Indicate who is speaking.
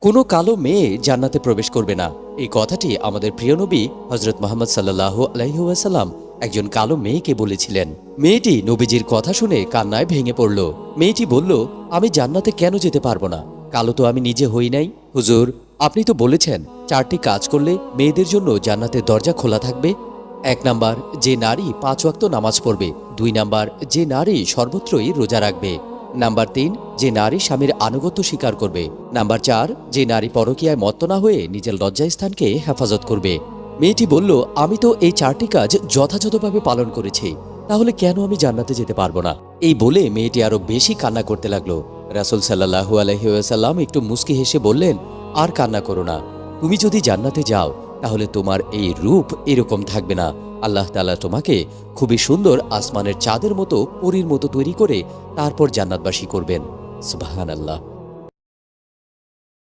Speaker 1: কোনো কালো মেয়ে জান্নাতে প্রবেশ করবে না, এই কথাটি আমাদের প্রিয় নবী হজরত মুহাম্মদ সাল্লাল্লাহু আলাইহি ওয়াসাল্লাম একজন কালো মেয়েকে বলেছিলেন। মেয়েটি নবীজির কথা শুনে কান্নায় ভেঙে পড়ল। মেয়েটি বলল, আমি জান্নাতে কেন যেতে পারবো না? কালো তো আমি নিজে হই নাই। হুজুর, আপনি তো বলেছেন 4টি কাজ করলে মেয়েদের জন্য জান্নাতের দরজা খোলা থাকবে। 1 নাম্বার, যে নারী 5 ওয়াক্ত নামাজ পড়বে। 2 নাম্বার, যে নারী সর্বত্রই রোজা রাখবে। নাম্বার 3, যে নারী স্বামীর আনুগত্য স্বীকার করবে। নাম্বার 4, যে নারী পরকীয়ায় মত্ত না হয়ে নিজের লজ্জাস্থানকে হেফাজত করবে। মেয়েটি বলল, আমি তো এই 4টি কাজ যথাযথভাবে পালন করেছি, তাহলে কেন আমি জান্নাতে যেতে পারবো না? এই বলে মেয়েটি আরো বেশি কান্না করতে লাগলো। রাসূল সাল্লাল্লাহু আলাইহি ওয়াসাল্লাম একটু মুচকি হেসে বললেন, আর কান্না করো না। তুমি যদি জান্নাতে যাও তাহলে তোমার এই রূপ এরকম থাকবে না। আল্লাহ তাআলা তোমাকে খুবই সুন্দর আসমানের চাঁদের মতো, পরীর মতো তৈরি করে তারপর জান্নাতবাসী করবেন। সুবহানাল্লাহ।